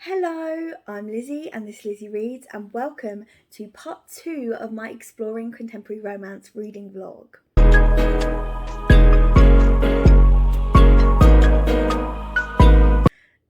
Hello, I'm Lizzie and this is Lizzie Reads, and welcome to part 2 of my Exploring Contemporary Romance reading vlog.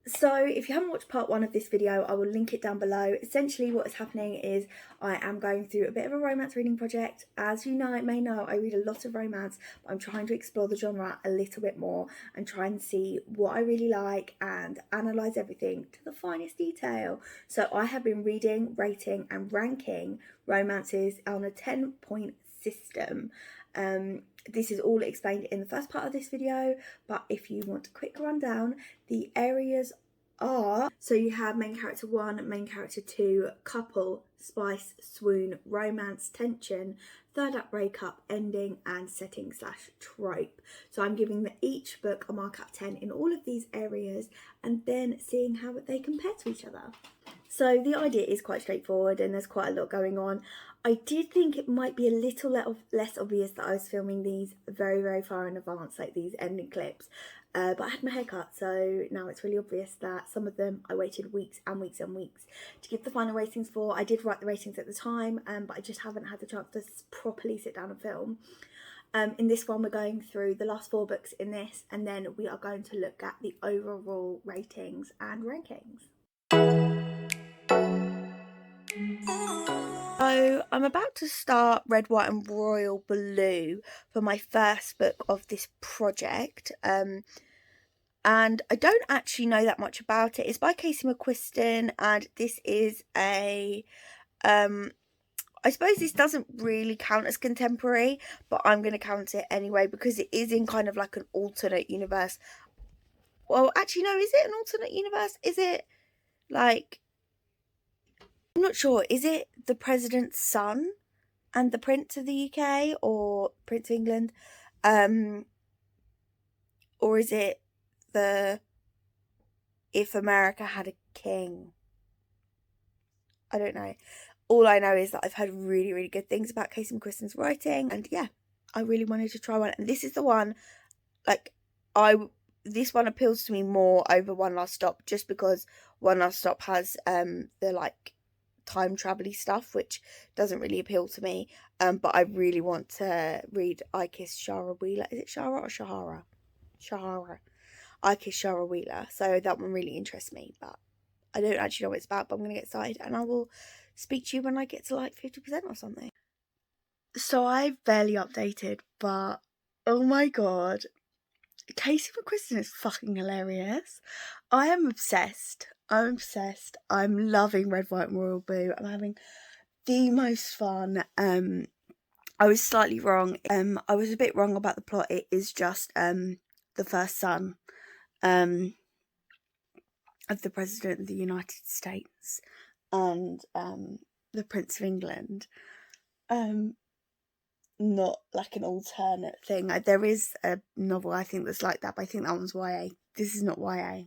So if you haven't watched part 1 of this video, I will link it down below. Essentially what is happening is I am going through a bit of a romance reading project. As you may know, I read a lot of romance, but I'm trying to explore the genre a little bit more and try and see what I really like and analyse everything to the finest detail. So I have been reading, rating and ranking romances on a 10-point system. This is all explained in the first part of this video, but if you want a quick rundown, the areas are, so you have main character 1, main character 2, couple, spice, swoon, romance, tension, third act breakup, ending and setting / trope. So I'm giving each book a mark out of 10 in all of these areas and then seeing how they compare to each other. So the idea is quite straightforward and there's quite a lot going on. I did think it might be a little less obvious that I was filming these very far in advance, like these ending clips. But I had my hair cut, so now it's really obvious that some of them I waited weeks and weeks to give the final ratings for. I did write the ratings at the time, but I just haven't had the chance to properly sit down and film. In this one, we're going through the last 4 books in this, and then we are going to look at the overall ratings and rankings. So I'm about to start Red, White and Royal Blue for my first book of this project. And I don't actually know that much about it. It's by Casey McQuiston, and this is a I suppose this doesn't really count as contemporary, but I'm going to count it anyway because it is in kind of like an alternate universe. Well, actually no, is it an alternate universe? Is it like, I'm not sure, is it the president's son and the Prince of the UK or Prince of England? Or is it the if America had a king? I don't know. All I know is that I've heard really good things about Casey McQuiston's writing, and yeah, I really wanted to try one. And this is the one, like, this one appeals to me more over One Last Stop, just because One Last Stop has the like time travel-y stuff, which doesn't really appeal to me. But I really want to read I Kiss Shara Wheeler. Is it Shara or Shahara? Shahara. I Kiss Shara Wheeler. So that one really interests me, but I don't actually know what it's about. But I'm gonna get started, and I will speak to you when I get to like 50% or something. So I've barely updated, but oh my god, Casey McQuiston is fucking hilarious. I am obsessed. I'm loving Red, White and Royal Blue. I'm having the most fun. I was slightly wrong. I was a bit wrong about the plot. It is just the first son of the President of the United States and the Prince of England. Not like an alternate thing. There is a novel I think that's like that, but I think that one's YA. This is not YA.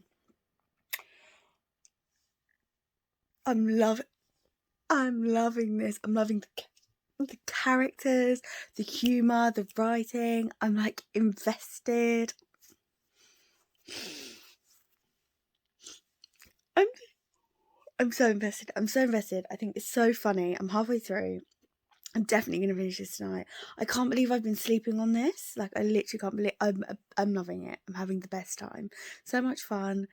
I'm loving this. I'm loving the characters, the humour, the writing. I'm like invested. I'm so invested. I think it's so funny. I'm halfway through. I'm definitely going to finish this tonight. I can't believe I've been sleeping on this. Like, I literally can't believe. I'm loving it. I'm having the best time. So much fun.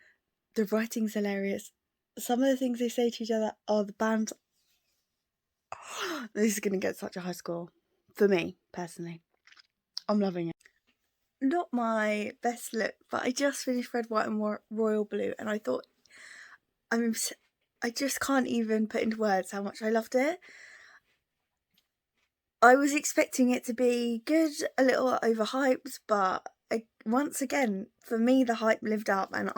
The writing's hilarious. Some of the things they say to each other are the band. Oh, this is going to get such a high score. For me, personally. I'm loving it. Not my best look, but I just finished Red, White and Royal Blue, and I thought, I just can't even put into words how much I loved it. I was expecting it to be good, a little overhyped, but once again, for me, the hype lived up, and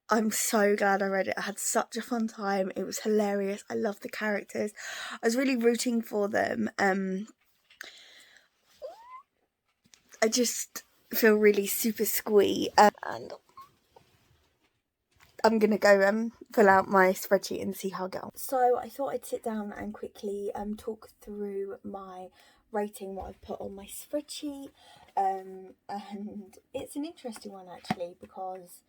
I'm so glad I read it. I had such a fun time. It was hilarious. I loved the characters. I was really rooting for them. I just feel really super squee, and I'm gonna go fill out my spreadsheet and see how I get on. So I thought I'd sit down and quickly talk through my rating, what I've put on my spreadsheet, and it's an interesting one actually, because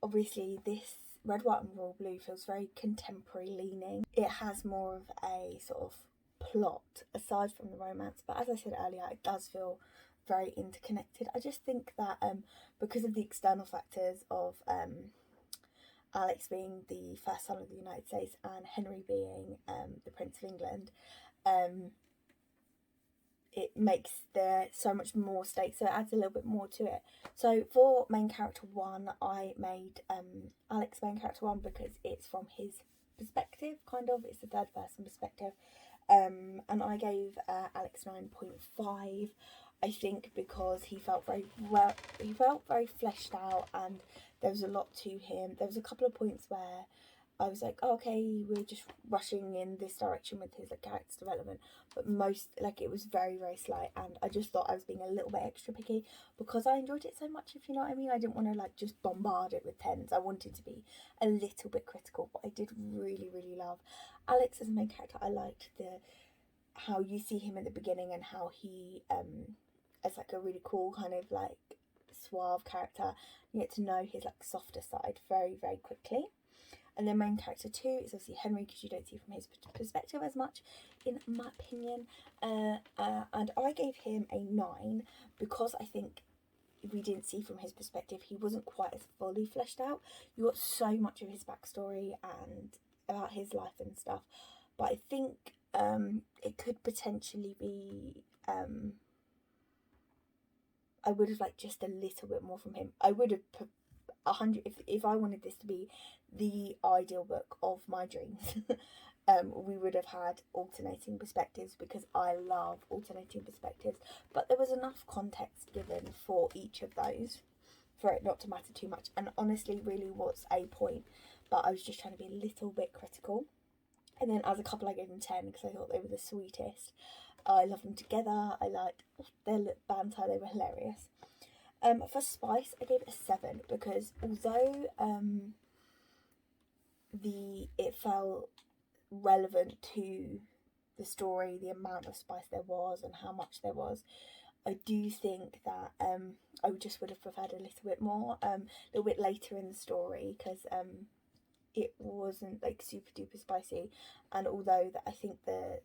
obviously this Red, White and Royal Blue feels very contemporary leaning. It has more of a sort of plot aside from the romance, but as I said earlier, it does feel very interconnected. I just think that because of the external factors of Alex being the first son of the United States and Henry being the Prince of England, it makes there so much more stakes, so it adds a little bit more to it. So for main character 1, I made Alex main character 1 because it's from his perspective, kind of. It's the third person perspective, and I gave Alex 9.5. I think because he felt very fleshed out, and there was a lot to him. There was a couple of points where I was like, oh, okay, we're just rushing in this direction with his character development, but it was very, very slight, and I just thought I was being a little bit extra picky because I enjoyed it so much, if you know what I mean. I didn't want to just bombard it with 10s. I wanted to be a little bit critical, but I did really, really love Alex as a main character. I liked how you see him at the beginning and how he as a really cool kind of suave character. You get to know his softer side very, very quickly. And then main character 2 is obviously Henry, because you don't see from his perspective as much, in my opinion. And I gave him a 9 because I think we didn't see from his perspective. He wasn't quite as fully fleshed out. You got so much of his backstory and about his life and stuff. But I think it could potentially be... I would have just a little bit more from him. I would have put 100 if I wanted this to be the ideal book of my dreams. We would have had alternating perspectives, because I love alternating perspectives, but there was enough context given for each of those for it not to matter too much, and honestly really was a point, but I was just trying to be a little bit critical. And then as a couple I gave them 10 because I thought they were the sweetest. I love them together. I liked their banter, they were hilarious. For Spice, I gave it a 7 because although it felt relevant to the story, the amount of spice there was and how much there was, I do think that I just would have preferred a little bit more, a little bit later in the story, because it wasn't super duper spicy, and although that I think the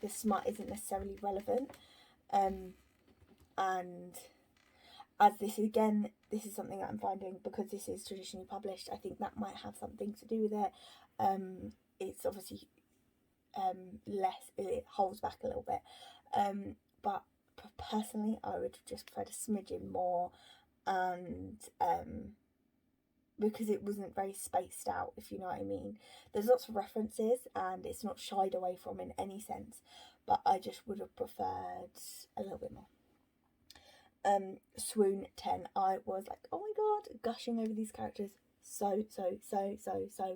smut isn't necessarily relevant, and as this is something that I'm finding, because this is traditionally published, I think that might have something to do with it. It's obviously less, it holds back a little bit, but personally I would have just preferred a smidgen more, and because it wasn't very spaced out, if you know what I mean. There's lots of references and it's not shied away from in any sense, but I just would have preferred a little bit more. Swoon 10, I was oh my god, gushing over these characters so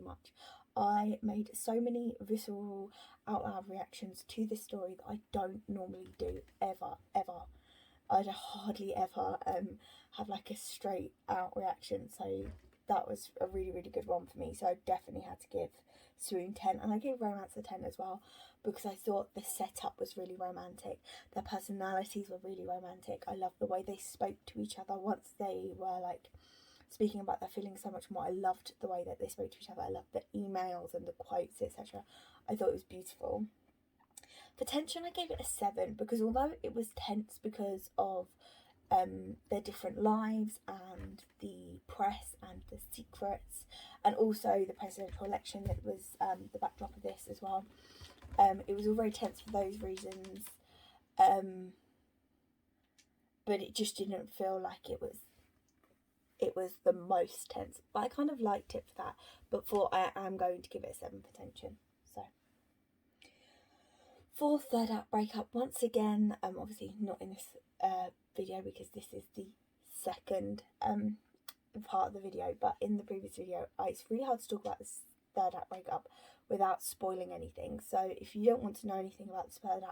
much. I made so many visceral out loud reactions to this story that I don't normally do ever. I hardly ever have a straight out reaction, so that was a really, really good one for me. So I definitely had to give Swoon 10, and I gave Romance a 10 as well, because I thought the setup was really romantic. Their personalities were really romantic. I loved the way they spoke to each other once they were speaking about their feelings so much more. I loved the way that they spoke to each other. I loved the emails and the quotes, etc. I thought it was beautiful. For tension, I gave it a 7 because although it was tense because of their different lives and the press and the secrets, and also the presidential election that was the backdrop of this as well, it was all very tense for those reasons, but it just didn't feel like it was the most tense, but I kind of liked it for that. But I am going to give it a 7 for tension. So for third act breakup, once again, obviously not in this video because this is the second part of the video, but in the previous video it's really hard to talk about this third act breakup without spoiling anything. So if you don't want to know anything about this third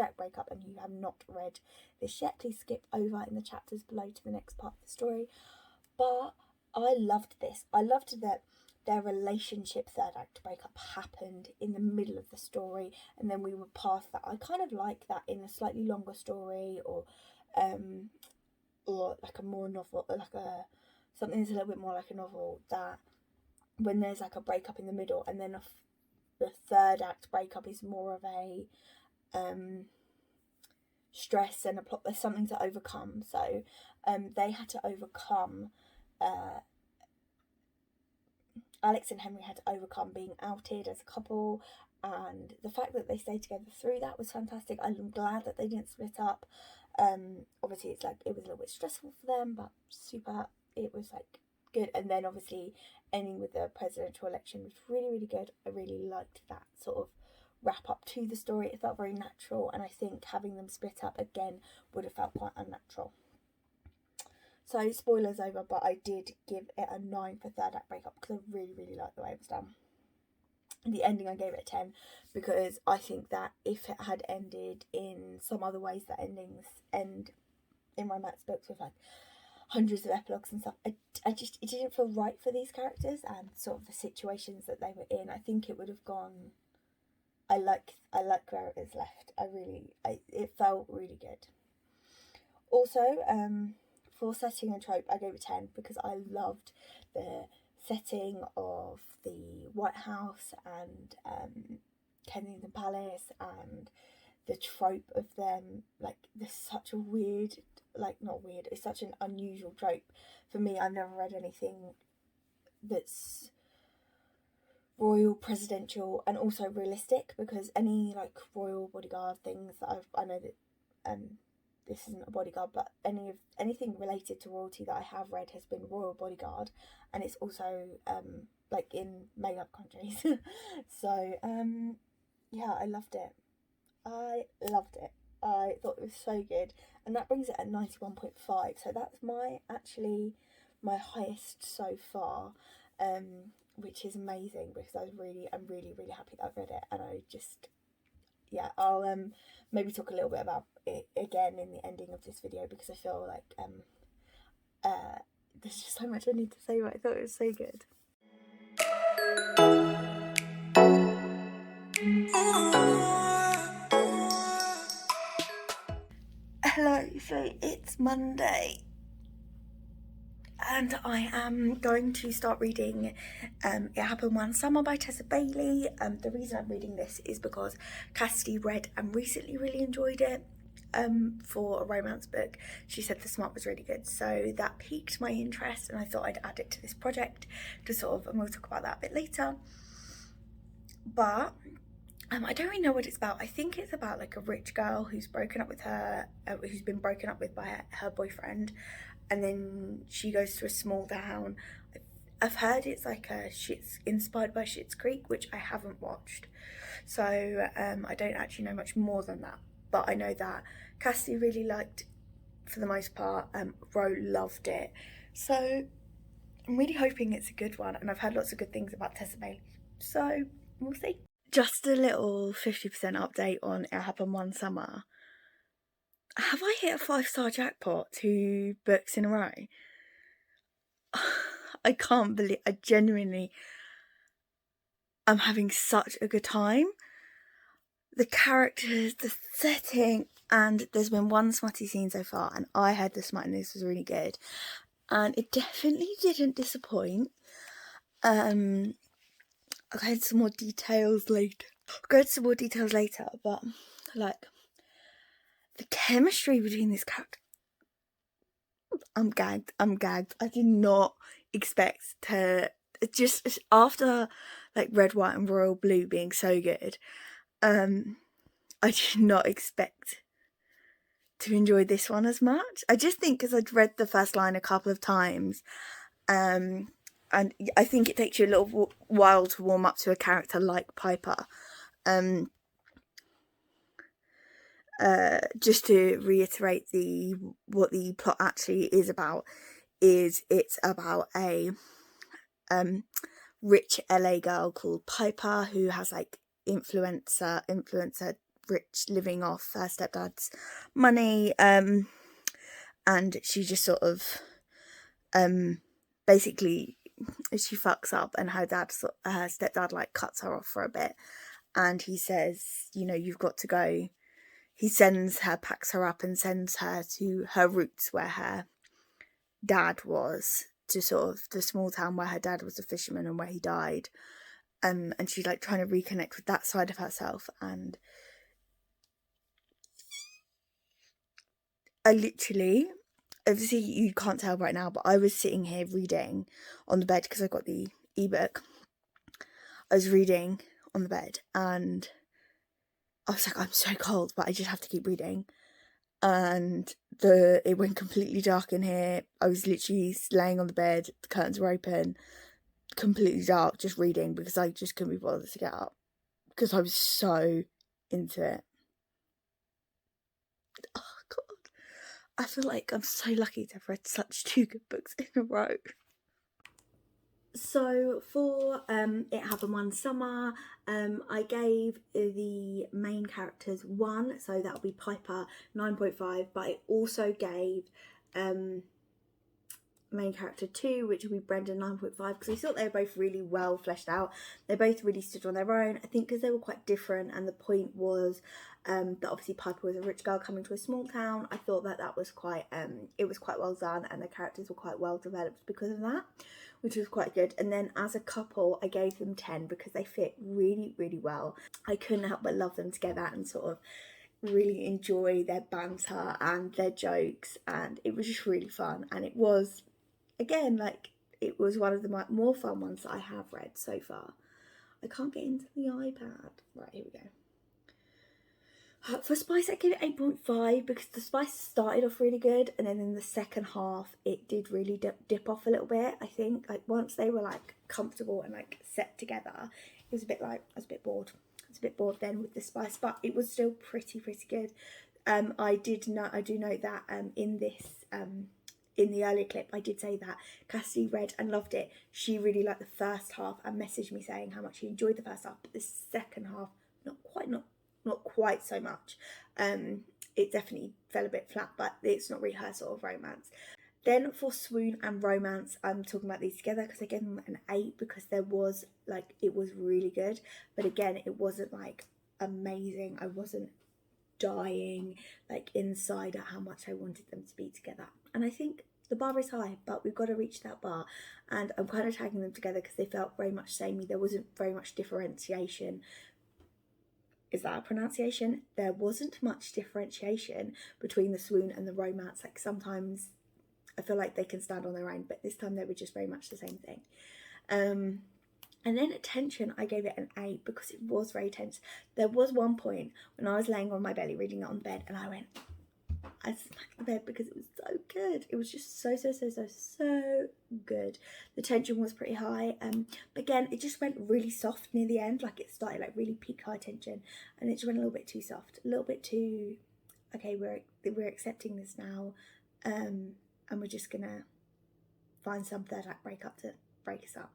act breakup and you have not read this yet, please skip over in the chapters below to the next part of the story. But I loved this. I loved that their relationship third act breakup happened in the middle of the story, and then we were past that. I kind of like that in a slightly longer story, or a more novel, something that's a little bit more like a novel, that when there's like a breakup in the middle, and then the third act breakup is more of a stress and a plot. There's something to overcome. So they had to overcome. Alex and Henry had to overcome being outed as a couple, and the fact that they stayed together through that was fantastic. I'm glad that they didn't split up. Obviously it's like it was a little bit stressful for them, but it was like good. And then obviously ending with the presidential election was really good. I really liked that sort of wrap up to the story. It felt very natural, and I think having them split up again would have felt quite unnatural. So spoilers over, but I did give it a 9 for third act breakup because I really liked the way it was done. The ending, I gave it a 10 because I think that if it had ended in some other ways that endings end in romance books with like hundreds of epilogues and stuff, it didn't feel right for these characters and sort of the situations that they were in. I think it would have gone. I like where it is left. It felt really good. Also, for setting and trope, I gave it 10 because I loved the setting of the White House and Kensington Palace, and the trope of them. Like, there's such a weird, like, not weird, it's such an unusual trope. For me, I've never read anything that's royal, presidential, and also realistic, because any like royal bodyguard things that I know that this isn't a bodyguard, but anything related to royalty that I have read has been royal bodyguard, and it's also like in made up countries. So yeah, I loved it. I thought it was so good, and that brings it at 91.5. So that's my highest so far, which is amazing because I'm really happy that I read it, and I'll maybe talk a little bit about it again in the ending of this video, because I feel like there's just so much I need to say, but I thought it was so good. Hello, so it's Monday and I am going to start reading It Happened One Summer by Tessa Bailey. The reason I'm reading this is because Cassidy read and recently really enjoyed it for a romance book. She said The Smart was really good, so that piqued my interest and I thought I'd add it to this project to and we'll talk about that a bit later. But I don't really know what it's about. I think it's about like a rich girl who's broken up with who's been broken up with by her boyfriend, and then she goes to a small town. I've heard it's like Schitt's, inspired by Schitt's Creek, which I haven't watched, so I don't actually know much more than that. But I know that Cassie really liked, for the most part. Ro loved it, so I'm really hoping it's a good one. And I've heard lots of good things about Tessa Bailey, so we'll see. Just a little 50% update on It Happened One Summer. Have I hit a 5-star jackpot 2 books in a row? I can't believe, I'm having such a good time. The characters, the setting, and there's been one smutty scene so far, and I heard the smuttiness was really good, and it definitely didn't disappoint. I'll go into some more details later. But like, the chemistry between this character, I'm gagged. I did not expect to, just after like Red, White and Royal Blue being so good, I did not expect to enjoy this one as much. I just think because I'd read the first line a couple of times, and I think it takes you a little while to warm up to a character like Piper. Just to reiterate what the plot actually is about, it's about a rich LA girl called Piper who has like influencer rich, living off her stepdad's money, and she just sort of basically she fucks up, and her stepdad like cuts her off for a bit, and he says, you know, you've got to go. He packs her up and sends her to her roots where her dad was, to sort of the small town where her dad was a fisherman and where he died. And she's like trying to reconnect with that side of herself. And I literally, obviously you can't tell right now, but I was sitting here reading on the bed because I got the ebook. I was reading on the bed and I was like, I'm so cold, but I just have to keep reading. And it went completely dark in here. I was literally laying on the bed, the curtains were open, completely dark, just reading because I just couldn't be bothered to get up because I was so into it. Oh god, I feel like I'm so lucky to have read such 2 good books in a row. So for It Happened One Summer, I gave the main characters 1, so that'll be Piper, 9.5, but I also gave main character 2, which will be Brendan, 9.5, because I thought they were both really well fleshed out. They both really stood on their own, I think, because they were quite different, and the point was that obviously Piper was a rich girl coming to a small town. I thought that was quite it was quite well done, and the characters were quite well developed because of that, which was quite good. And then as a couple, I gave them 10 because they fit really, really well. I couldn't help but love them together and sort of really enjoy their banter and their jokes, and it was just really fun. And it was, again, like, it was one of the more fun ones that I have read so far. I can't get into the iPad. Right, here we go. For Spice, I give it 8.5 because the Spice started off really good, and then in the second half it did really dip off a little bit. I think, like, once they were like comfortable and like set together, it was a bit like, I was a bit bored. I was a bit bored then with the Spice, but it was still pretty good. I do note that in this in the earlier clip, I did say that Cassidy read and loved it. She really liked the first half and messaged me saying how much she enjoyed the first half, but the second half, not quite so much. It definitely fell a bit flat, but it's not really her sort of romance. Then for Swoon and Romance, I'm talking about these together because I gave them an 8 because there was, like, it was really good, but again, it wasn't like amazing. I wasn't dying like inside at how much I wanted them to be together, and I think the bar is high, but we've got to reach that bar, and I'm kind of tagging them together because they felt very much samey. There wasn't very much differentiation. Is that a pronunciation? There wasn't much differentiation between the Swoon and the Romance. Like, sometimes I feel like they can stand on their own, but this time they were just very much the same thing. And then Tension, I gave it an 8 because it was very tense. There was one point when I was laying on my belly reading it on bed, and I smacked the bed because it was so good. It was just so good. The tension was pretty high. But again, it just went really soft near the end. Like, it started like really peak high tension, and it just went a little bit too soft, a little bit too, okay, we're accepting this now, and we're just gonna find some third act breakup to break us up.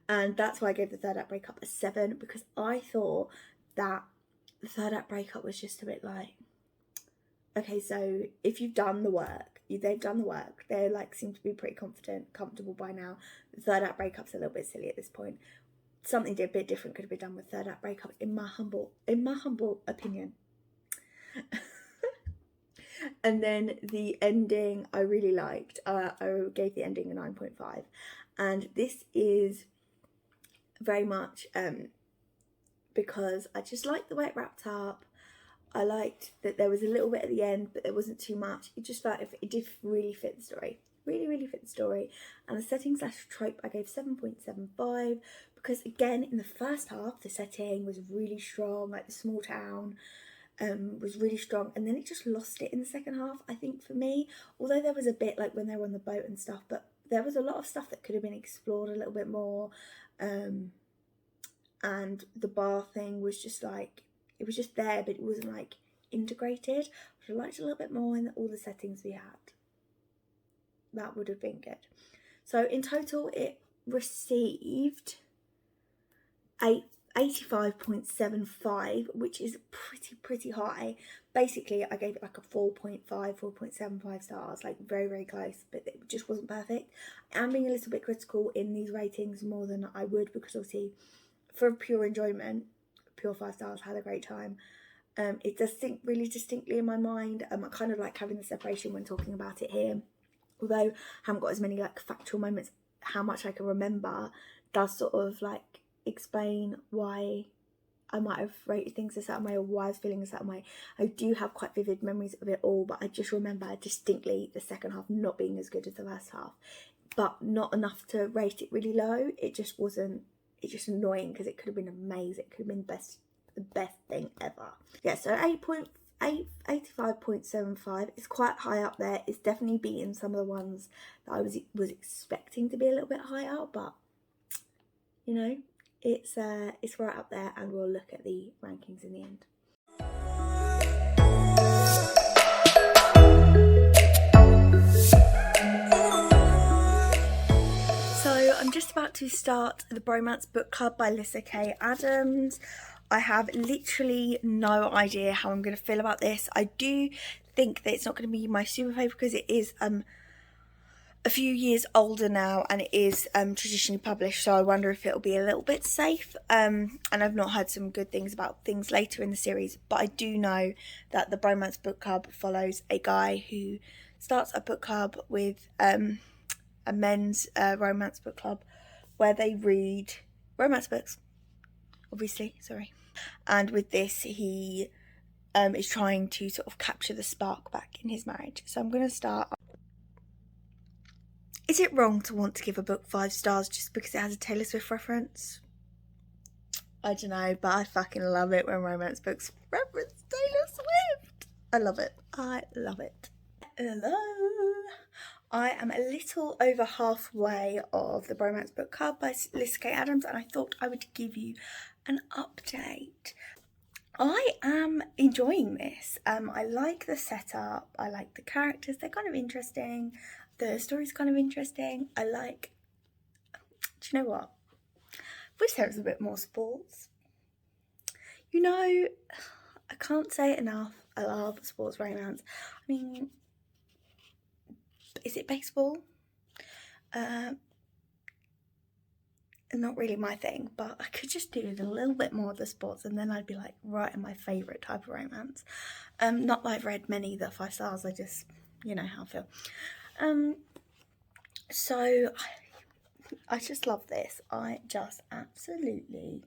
And that's why I gave the third act breakup a 7, because I thought that the third act breakup was just a bit like, okay, so if you've done the work, they've done the work, they like seem to be pretty comfortable by now. The third act breakup's a little bit silly at this point. Something a bit different could have been done with third act breakup, in my humble opinion. And then the ending I really liked. I gave the ending a 9.5, and this is very much because I just liked the way it wrapped up. I liked that there was a little bit at the end, but there wasn't too much. It just felt it did really fit the story. Really fit the story. And the setting / trope, I gave 7.75 because, again, in the first half, the setting was really strong, like the small town was really strong, and then it just lost it in the second half, I think, for me. Although there was a bit like when they were on the boat and stuff, but there was a lot of stuff that could have been explored a little bit more. And the bar thing was just like, it was just there, but it wasn't like integrated. I liked a little bit more in all the settings we had. That would have been good. So in total, it received 85.75, which is pretty high. Basically, I gave it like a 4.75 stars, like very close, but it just wasn't perfect. I am being a little bit critical in these ratings more than I would, because obviously, for pure enjoyment, pure 5 stars, had a great time. It does think really distinctly in my mind. I kind of like having the separation when talking about it here. although I haven't got as many like factual moments, how much I can remember does sort of like explain why I might have rated things a certain way or why I was feeling a certain way. I do have quite vivid memories of it all, but I just remember distinctly the second half not being as good as the first half, but not enough to rate it really low. It just wasn't, it's just annoying because it could have been amazing. It could have been the best thing ever. Yeah, so 85.75 is quite high up there. It's definitely beating some of the ones that I was expecting to be a little bit higher, but you know, it's right up there, and we'll look at the rankings in the end. So I'm just about to start the Bromance book club by LiQWYD Adams. I have literally no idea how I'm going to feel about this. I do think that it's not going to be my super favourite because it is a few years older now, and it is traditionally published, so I wonder if it'll be a little bit safe. And I've not heard some good things about things later in the series, but I do know that the Bromance book club follows a guy who starts a book club with a men's romance book club where they read romance books, obviously, sorry. And with this, he is trying to sort of capture the spark back in his marriage. So I'm going to start. Is it wrong to want to give a book 5 stars just because it has a Taylor Swift reference? I don't know, but I fucking love it when romance books reference Taylor Swift. I love it. I love it. Hello. I am a little over halfway of the Bromance book club by LiQWYD Adams, and I thought I would give you an update. I am enjoying this. I like the setup. I like the characters. They're kind of interesting. The story's kind of interesting. Do you know what? I wish there was a bit more sports. You know, I can't say it enough. I love sports romance. I mean, is it baseball? Not really my thing, but I could just do a little bit more of the sports, and then I'd be like right in my favourite type of romance. Not that I've read many that 5 stars. I just, you know how I feel. So I just love this. I just absolutely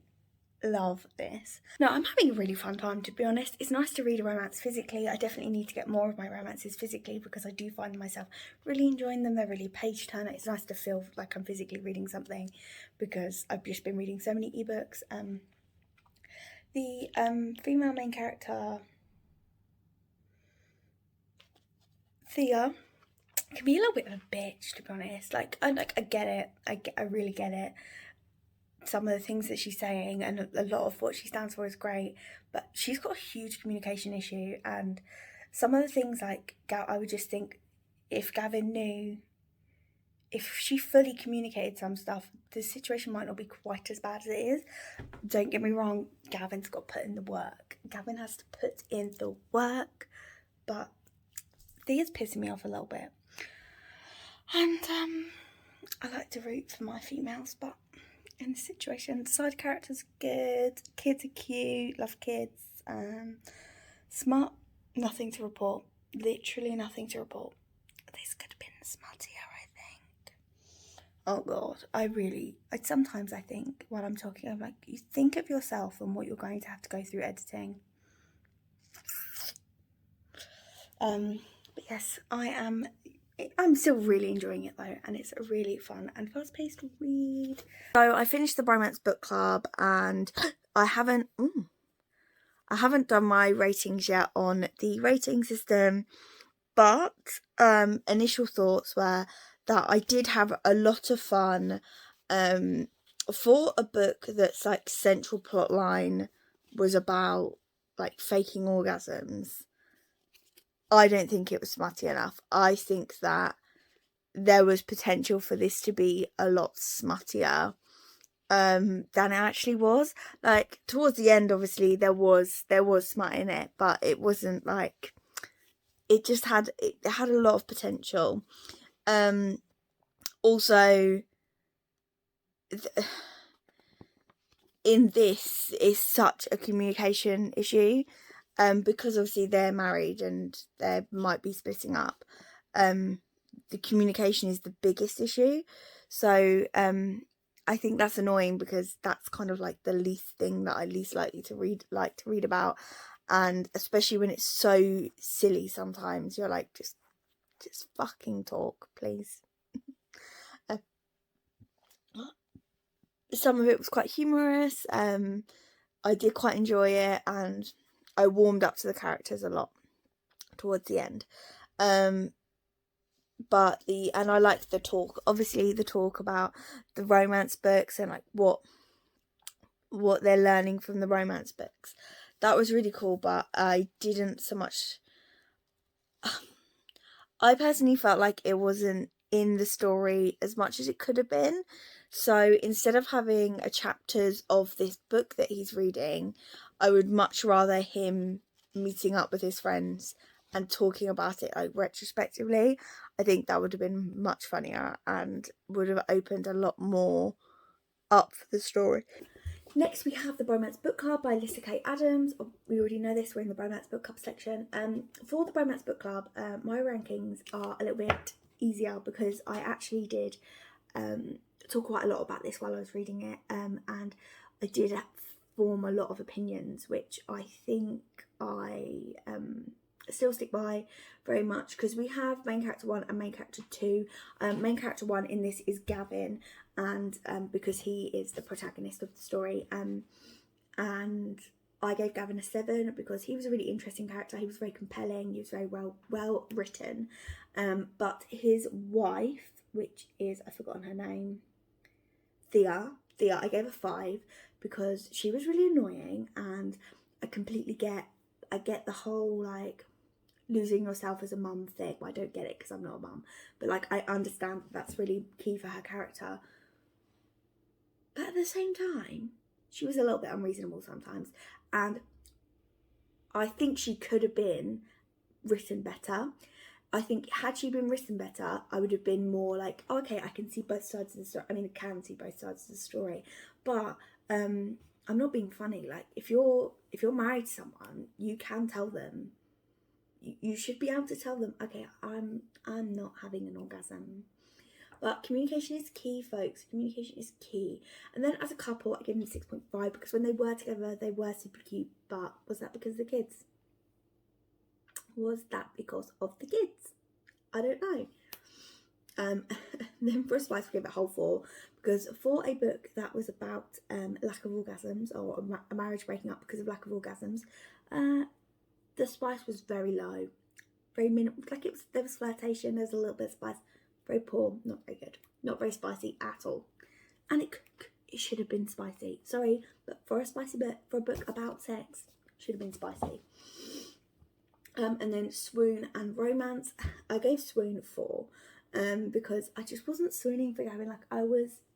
love this. No, I'm having a really fun time, to be honest. It's nice to read a romance physically. I definitely need to get more of my romances physically because I do find myself really enjoying them. They're really page turner. It's nice to feel like I'm physically reading something because I've just been reading so many ebooks. The female main character, Thea, can be a little bit of a bitch, to be honest. I get it. I really get it. Some of the things that she's saying and a lot of what she stands for is great, but she's got a huge communication issue, and some of the things like I would just think if Gavin knew, if she fully communicated some stuff, the situation might not be quite as bad as it is. Don't get me wrong, Gavin's got to put in the work. Gavin has to put in the work, but Thea's pissing me off a little bit. And I like to root for my females, but in this situation, side characters are good, kids are cute, love kids, smart, nothing to report, literally nothing to report. This could have been smuttier, I think. Oh god, sometimes I think while I'm talking, I'm like, you think of yourself and what you're going to have to go through editing. But yes, I'm still really enjoying it though, and it's a really fun and fast-paced read. So I finished the Bromance book club, and I haven't done my ratings yet on the rating system, but initial thoughts were that I did have a lot of fun for a book that's like central plot line was about like faking orgasms. I don't think it was smutty enough. I think that there was potential for this to be a lot smuttier than it actually was. Like towards the end, obviously there was smut in it, but it wasn't like, it had a lot of potential. Also, in this is such a communication issue, because obviously they're married and they might be splitting up. the communication is the biggest issue. So I think that's annoying, because that's kind of like the least thing that I least likely to read about, and especially when it's so silly sometimes, you're like, just fucking talk, please. Some of it was quite humorous. I did quite enjoy it, and I warmed up to the characters a lot towards the end. But I liked the talk, obviously the talk about the romance books and like what they're learning from the romance books. That was really cool, but I didn't so much. I personally felt like it wasn't in the story as much as it could have been. So instead of having a chapters of this book that he's reading, I would much rather him meeting up with his friends and talking about it like retrospectively. I think that would have been much funnier and would have opened a lot more up for the story. Next we have the Bromance Book Club by Alyssa K. Adams. We already know this, we're in the Bromance Book Club section. For the Bromance Book Club, my rankings are a little bit easier because I actually did talk quite a lot about this while I was reading it, and I did form a lot of opinions, which I think I still stick by very much, because we have main character 1 and main character 2. Main character 1 in this is Gavin, and because he is the protagonist of the story, and I gave Gavin a 7 because he was a really interesting character. He was very compelling, he was very well written, but his wife, which is, I've forgotten her name, Thea, I gave a 5 because she was really annoying, and I completely get the whole like losing yourself as a mum thing. Well, I don't get it because I'm not a mum, but like I understand that's really key for her character. But at the same time, she was a little bit unreasonable sometimes, and I think she could have been written better. I think had she been written better, I would have been more like, oh, okay, I can see both sides of the story. I mean, I can see both sides of the story, but I'm not being funny. Like, if you're married to someone, you can tell them. You should be able to tell them, okay, I'm not having an orgasm. But communication is key, folks. Communication is key. And then as a couple, I gave them 6.5 because when they were together, they were super cute. But was that because of the kids? Was that because of the kids? I don't know. Then for a spice, I gave it a whole 4 because for a book that was about lack of orgasms, or a marriage breaking up because of lack of orgasms, the spice was very low, very minimal. Like there was flirtation, there was a little bit of spice. Very poor, not very good, not very spicy at all. And it should have been spicy. Sorry, but for a spicy book, for a book about sex, should have been spicy. And then Swoon and Romance, I gave Swoon 4 because I just wasn't swooning for Gavin. Like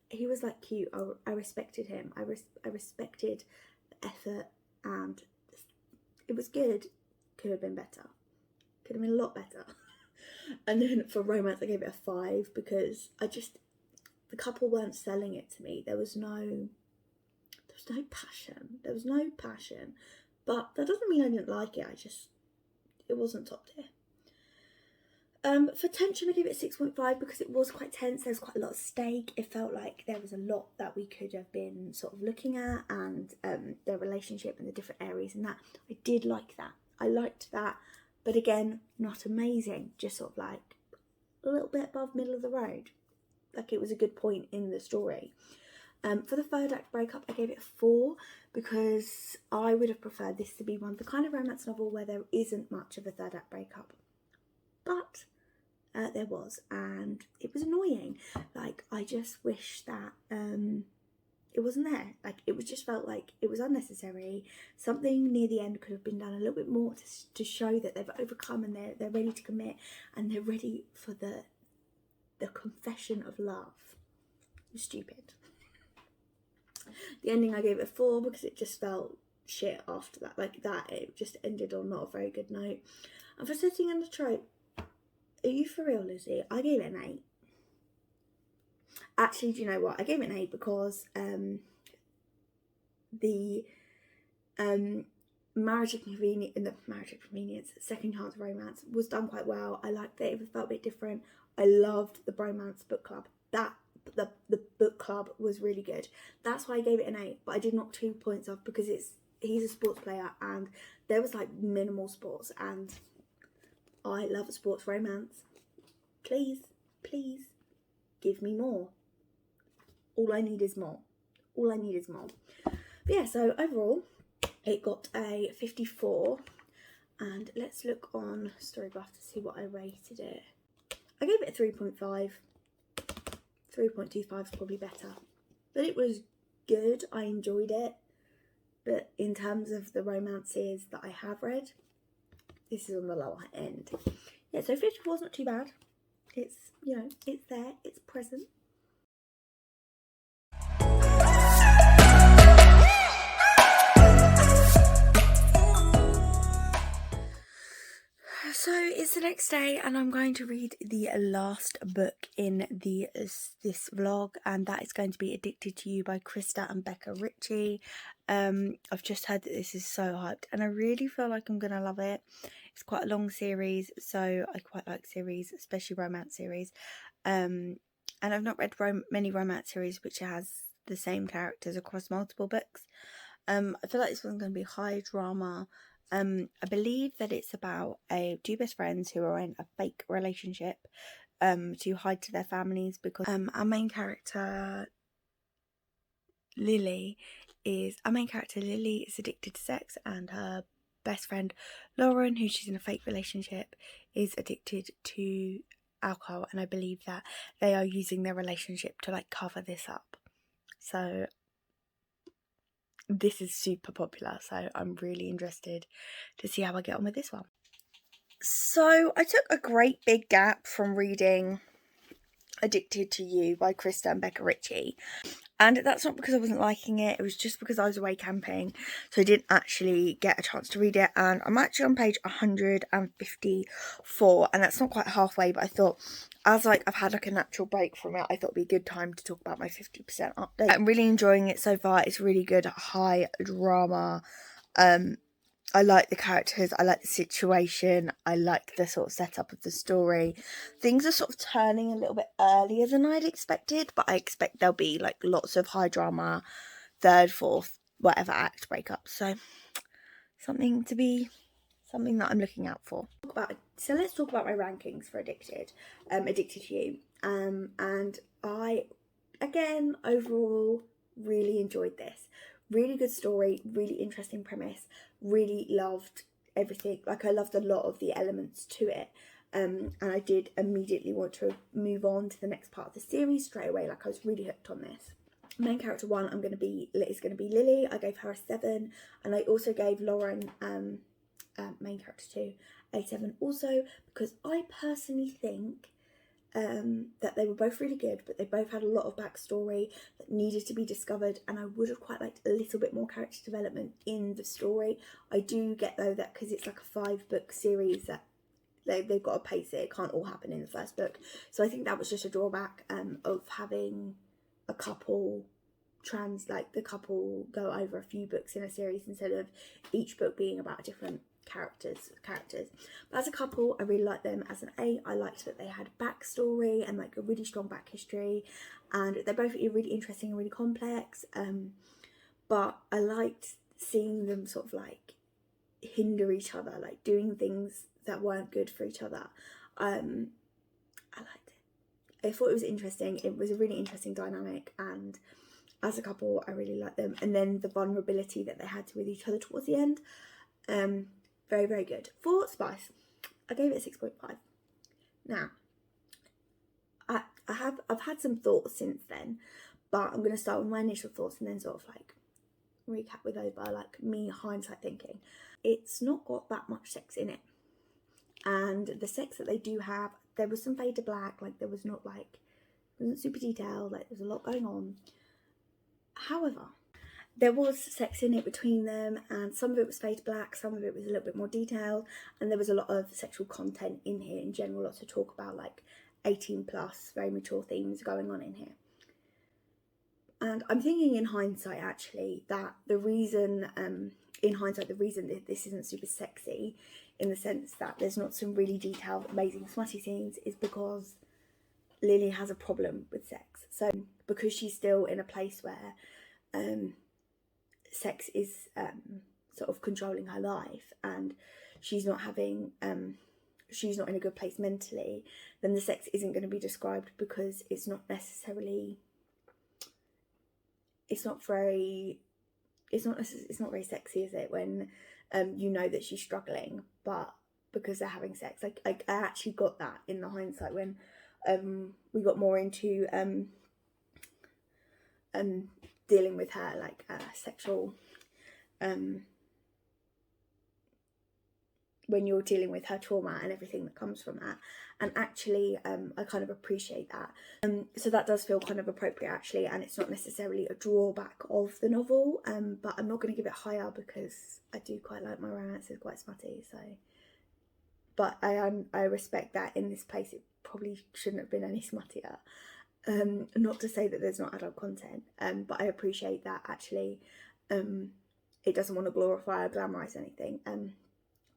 he was like cute. I respected him. I respected the effort, and it was good. Could have been better. Could have been a lot better. And then for Romance, I gave it a 5 because the couple weren't selling it to me. There was no passion. There was no passion. But that doesn't mean I didn't like it. It wasn't top tier. For tension, I gave it a 6.5 because it was quite tense. There was quite a lot of stake. It felt like there was a lot that we could have been sort of looking at, and their relationship and the different areas and that. I did like that. I liked that. But again, not amazing. Just sort of like a little bit above middle of the road. Like it was a good point in the story. For the third act breakup, I gave it a 4 because I would have preferred this to be the kind of romance novel where there isn't much of a third act breakup. But there was, and it was annoying. Like, I just wish that it wasn't there. Like, it was just felt like it was unnecessary. Something near the end could have been done a little bit more to show that they've overcome and they're ready to commit and they're ready for the confession of love. It was stupid. The ending, I gave it a 4 because it just felt shit after that. Like that, it just ended on not a very good note. And for Setting and the Trope, are you for real, Lizzie? I gave it an 8. Actually, do you know what? I gave it an 8 because the marriage of convenience, second chance romance was done quite well. I liked it. It felt a bit different. I loved the Bromance book club. The book club was really good. That's why I gave it an 8, but I did knock 2 points off because he's a sports player and there was like minimal sports, and I love a sports romance. Please give me more. All I need is more. All I need is more. But yeah, so overall it got a 54, and let's look on Storygraph to see what I rated it. I gave it a 3.5. 3.25 is probably better, but it was good. I enjoyed it, but in terms of the romances that I have read, this is on the lower end. Yeah, so 54 is not too bad. It's, you know, it's there, it's present. So it's the next day and I'm going to read the last book in this vlog, and that is going to be Addicted to You by Krista and Becca Ritchie. I've just heard that this is so hyped and I really feel like I'm gonna love it. It's quite a long series, so I quite like series, especially romance series. And I've not read many romance series which has the same characters across multiple books. I feel like this one's going to be high drama. I believe that it's about two best friends who are in a fake relationship to hide to their families, because our main character Lily is addicted to sex, and her best friend Lauren, who she's in a fake relationship, is addicted to alcohol, and I believe that they are using their relationship to like cover this up. So this is super popular, so I'm really interested to see how I get on with this one. So I took a great big gap from reading Addicted to You by Krista and Becca Ritchie, and that's not because I wasn't liking it, it was just because I was away camping, so I didn't actually get a chance to read it. And I'm actually on page 154, and that's not quite halfway, but I thought, as like I've had like a natural break from it, I thought it'd be a good time to talk about my 50% update. I'm really enjoying it so far. It's really good, high drama. I like the characters, I like the situation, I like the sort of setup of the story. Things are sort of turning a little bit earlier than I'd expected, but I expect there'll be like lots of high drama, third, fourth, whatever act breakups. So something that I'm looking out for. So let's talk about my rankings for Addicted to You. And I, again, overall, really enjoyed this. Really good story, really interesting premise, really loved everything. Like, I loved a lot of the elements to it. And I did immediately want to move on to the next part of the series straight away. Like, I was really hooked on this. Main character 1 is going to be Lily. I gave her a 7, and I also gave Lauren, main character 2, a 7 also, because I personally think that they were both really good, but they both had a lot of backstory that needed to be discovered, and I would have quite liked a little bit more character development in the story. I do get though that because it's like a 5-book series that they've got to pace it. It can't all happen in the first book, so I think that was just a drawback of having a couple the couple go over a few books in a series instead of each book being about different characters. But as a couple, I really liked them. As an 8, I liked that they had backstory and like a really strong back history, and they're both really interesting and really complex, but I liked seeing them sort of like hinder each other, like doing things that weren't good for each other. I liked it. I thought it was interesting. It was a really interesting dynamic, and as a couple I really liked them. And then the vulnerability that they had with each other towards the end, very, very good. For Spice, I gave it a 6.5. Now, I've had some thoughts since then, but I'm going to start with my initial thoughts and then sort of like recap with those by like me hindsight thinking. It's not got that much sex in it, and the sex that they do have, there was some fade to black, like there was not like, it wasn't super detailed, like there's a lot going on. However, there was sex in it between them, and some of it was fade black, some of it was a little bit more detailed, and there was a lot of sexual content in here in general, lots of talk about like 18 plus, very mature themes going on in here. And I'm thinking in hindsight actually that the reason, that this isn't super sexy, in the sense that there's not some really detailed amazing smutty scenes, is because Lily has a problem with sex. So because she's still in a place where sex is sort of controlling her life, and she's not having she's not in a good place mentally, then the sex isn't going to be described, because it's not necessarily, it's not very sexy, is it, when you know that she's struggling, but because they're having sex. Like I actually got that in the hindsight when we got more into dealing with her like sexual when you're dealing with her trauma and everything that comes from that. And actually I kind of appreciate that. So that does feel kind of appropriate actually, and it's not necessarily a drawback of the novel, but I'm not going to give it higher because I do quite like my romances quite smutty. So, but I respect that in this place it probably shouldn't have been any smuttier. Not to say that there's not adult content, but I appreciate that actually it doesn't want to glorify or glamorise anything.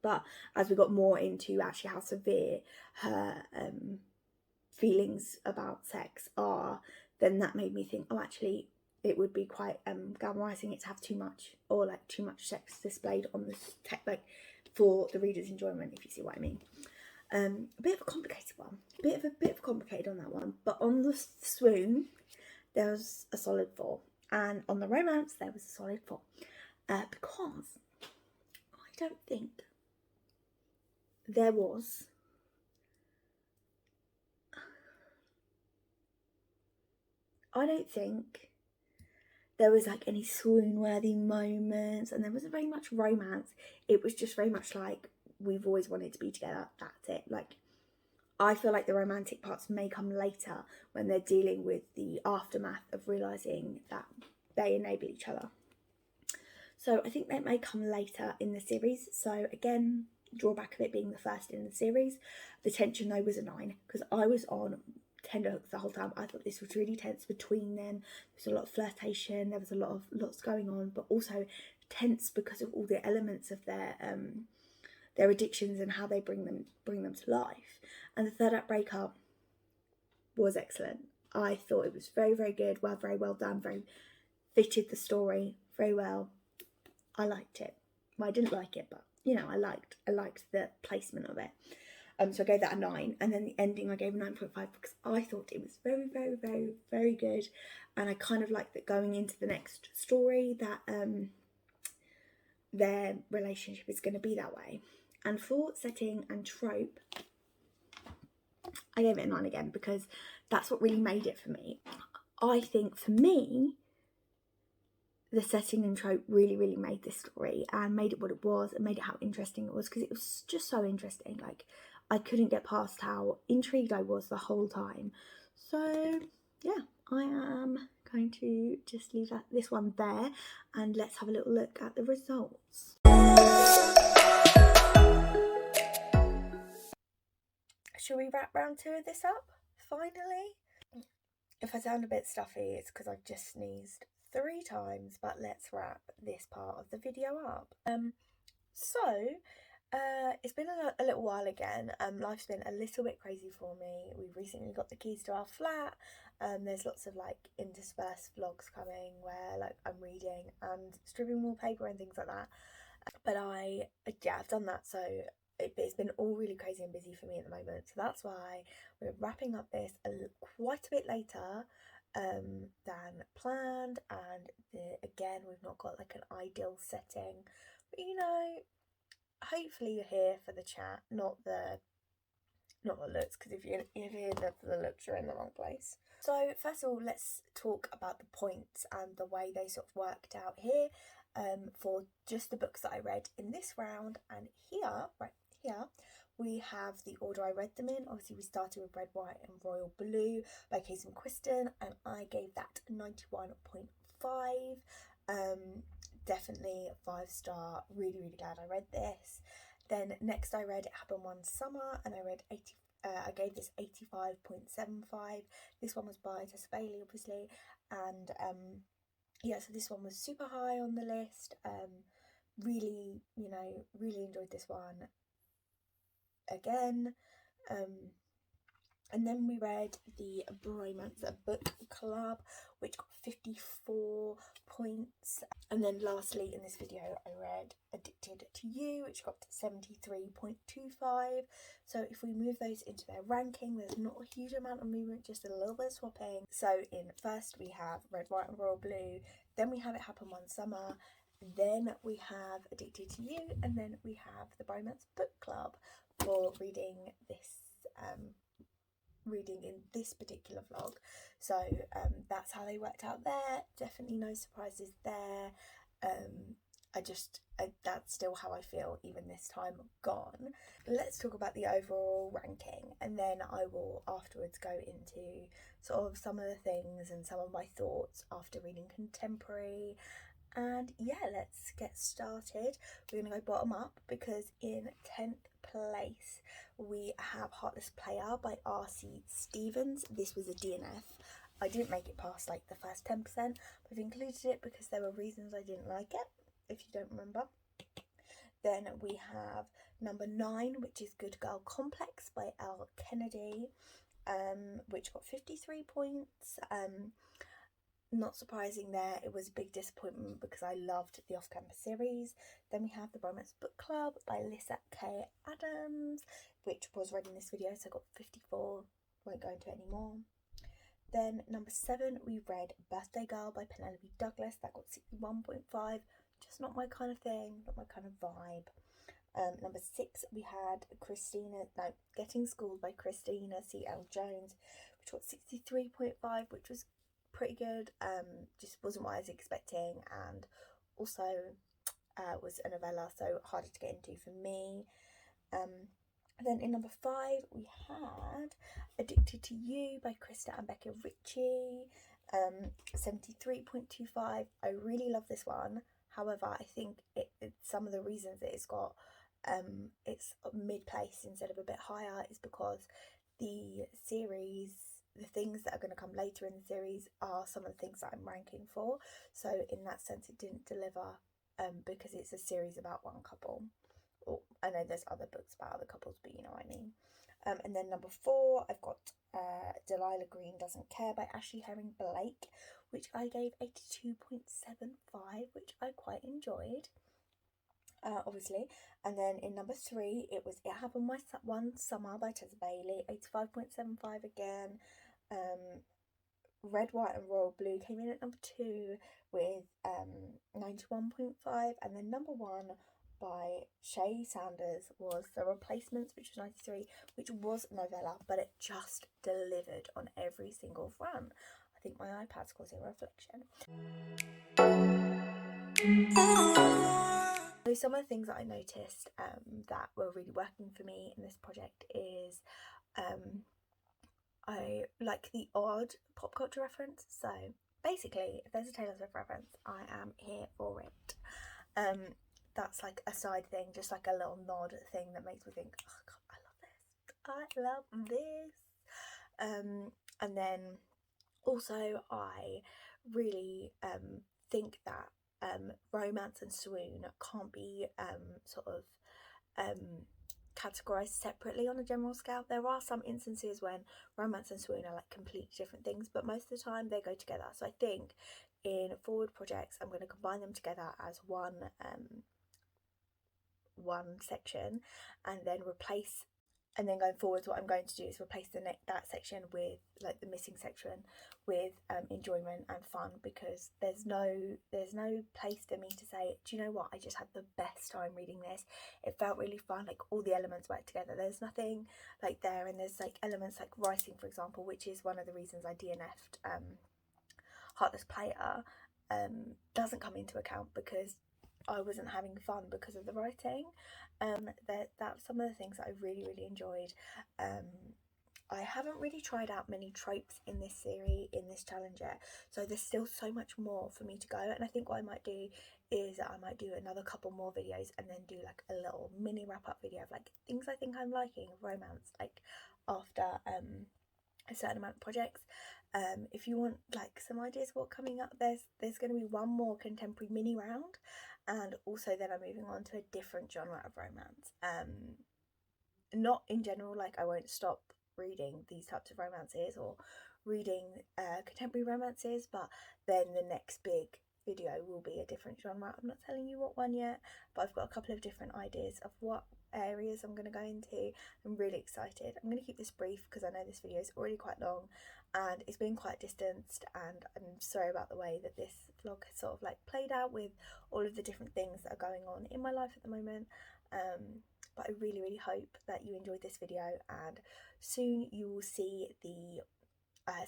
But as we got more into actually how severe her feelings about sex are, then that made me think, oh, actually, it would be quite glamorising it to have too much, or like too much sex displayed on this like for the reader's enjoyment, if you see what I mean. A bit of a complicated one, a bit of complicated on that one, but on the swoon there was a solid 4, and on the romance there was a solid 4, because I don't think there was like any swoon-worthy moments, and there wasn't very much romance. It was just very much like, we've always wanted to be together, that's it. Like, I feel like the romantic parts may come later when they're dealing with the aftermath of realising that they enable each other. So I think that may come later in the series. So again, drawback of it being the first in the series. The tension though was a 9, because I was on tenterhooks the whole time. I thought this was really tense between them. There was a lot of flirtation, there was lots going on, but also tense because of all the elements of their addictions and how they bring them to life. And the third act breakup was excellent. I thought it was very, very good, very well done, very fitted the story very well. I liked it. Well, I didn't like it, but you know, I liked the placement of it. So I gave that a 9, and then the ending I gave a 9.5 because I thought it was very, very, very, very good, and I kind of liked that going into the next story that their relationship is going to be that way. And for setting and trope, I gave it a 9 again because that's what really made it for me. I think for me, the setting and trope really, really made this story and made it what it was and made it how interesting it was, because it was just so interesting. Like, I couldn't get past how intrigued I was the whole time. So yeah, I am going to just leave this one there, and let's have a little look at the results. Shall we wrap round 2 of this up, finally? If I sound a bit stuffy, it's because I've just sneezed 3 times, but let's wrap this part of the video up. It's been a little while again. Life's been a little bit crazy for me. We've recently got the keys to our flat. There's lots of like interspersed vlogs coming where like I'm reading and stripping wallpaper and things like that. But I've done that, so it's been all really crazy and busy for me at the moment. So that's why we're wrapping up this quite a bit later than planned, and again, we've not got like an ideal setting, but you know, hopefully you're here for the chat, not the looks, because if you're here for the looks, you're in the wrong place. So first of all, let's talk about the points and the way they sort of worked out here for just the books that I read in this round. And here, right here, we have the order I read them in. Obviously, we started with Red, White and Royal Blue by Casey Quiston, and I gave that 91.5. Definitely a 5-star. Really, really glad I read this. Then next I read It Happened One Summer, and I gave this 85.75. This one was by Tessa Bailey, obviously, and yeah, so this one was super high on the list. Really, you know, really enjoyed this one. Again, And then we read the Bromance book club, which got 54 points. And then lastly in this video I read Addicted to You, which got 73.25. So if we move those into their ranking, there's not a huge amount of movement, just a little bit of swapping. So in first we have Red, White and Royal Blue, then we have It Happened One Summer, then we have Addicted to You, and then we have the Bromance book club for reading in this particular vlog. So that's how they worked out there. Definitely no surprises there. That's still how I feel even this time gone. Let's talk about the overall ranking, and then I will afterwards go into sort of some of the things and some of my thoughts after reading contemporary. And yeah, let's get started. We're going to go bottom up because in 10th place we have Heartless Player by R.C. Stevens. This was a DNF. I didn't make it past like the first 10%, but I've included it because there were reasons I didn't like it, if you don't remember. Then we have number 9, which is Good Girl Complex by L. Kennedy, which got 53 points. Not surprising there, it was a big disappointment because I loved the off-campus series. Then we have the Bromance Book Club by Lisa K. Adams, which was read in this video, so I got 54, won't go into it anymore. Then number 7, we read Birthday Girl by Penelope Douglas, that got 61.5, just not my kind of thing, not my kind of vibe. Number 6, we had Getting Schooled by Christina C.L. Jones, which got 63.5, which was pretty good. Just wasn't what I was expecting, and also was a novella, so harder to get into for me. Then in number 5 we had Addicted to You by Krista and Becca Ritchie, 73.25. I really love this one. However, I think some of the reasons that it's got it's mid-place instead of a bit higher is because the things that are going to come later in the series are some of the things that I'm ranking for. So in that sense it didn't deliver because it's a series about one couple. I know there's other books about other couples, but you know what I mean. And then number 4, I've got Delilah Green Doesn't Care by Ashley Herring Blake, which I gave 82.75, which I quite enjoyed, obviously. And then in number 3, it was It Happened One Summer by Tessa Bailey, 85.75 again. Red, White and Royal Blue came in at number 2 with 91.5, and then number 1 by Shay Sanders was The Replacements, which was 93, which was a novella, but it just delivered on every single front. I think my iPad's causing a reflection. So some of the things that I noticed that were really working for me in this project is I like the odd pop culture reference. So basically, if there's a Taylor Swift reference, I am here for it. That's like a side thing, just like a little nod thing that makes me think, oh god, I love this. And then also I really think that romance and swoon can't be categorized separately on a general scale. There are some instances when romance and swoon are like completely different things, but most of the time they go together. So I think in forward projects I'm going to combine them together as one section, and then going forwards what I'm going to do is replace that section with like the missing section with enjoyment and fun, because there's no place for me to say, do you know what, I just had the best time reading this, it felt really fun, like all the elements work together. There's nothing like there, and there's like elements like writing, for example, which is one of the reasons I DNF'd Heartless Player, doesn't come into account because I wasn't having fun because of the writing. That's some of the things that I really enjoyed. I haven't really tried out many tropes in this series, in this challenge yet, so there's still so much more for me to go. And I think what I might do is I might do another couple more videos and then do like a little mini wrap-up video of like things I think I'm liking of romance, like after a certain amount of projects. If you want like some ideas of what coming up, there's going to be one more contemporary mini round, and also then I'm moving on to a different genre of romance. Not in general, like I won't stop reading these types of romances or reading contemporary romances, but then the next big video will be a different genre. I'm not telling you what one yet, but I've got a couple of different ideas of what areas I'm going to go into. I'm really excited. I'm going to keep this brief because I know this video is already quite long and it's been quite distanced, and I'm sorry about the way that this vlog has sort of like played out with all of the different things that are going on in my life at the moment. But I really hope that you enjoyed this video, and soon you will see the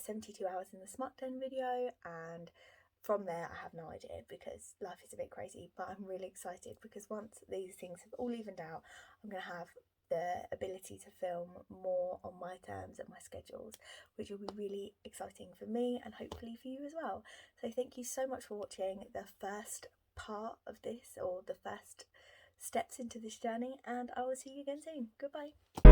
72 hours in the smart den video, and from there I have no idea because life is a bit crazy, but I'm really excited because once these things have all evened out, I'm going to have the ability to film more on my terms and my schedules, which will be really exciting for me and hopefully for you as well. So thank you so much for watching the first part of this, or the first steps into this journey, and I will see you again soon. Goodbye.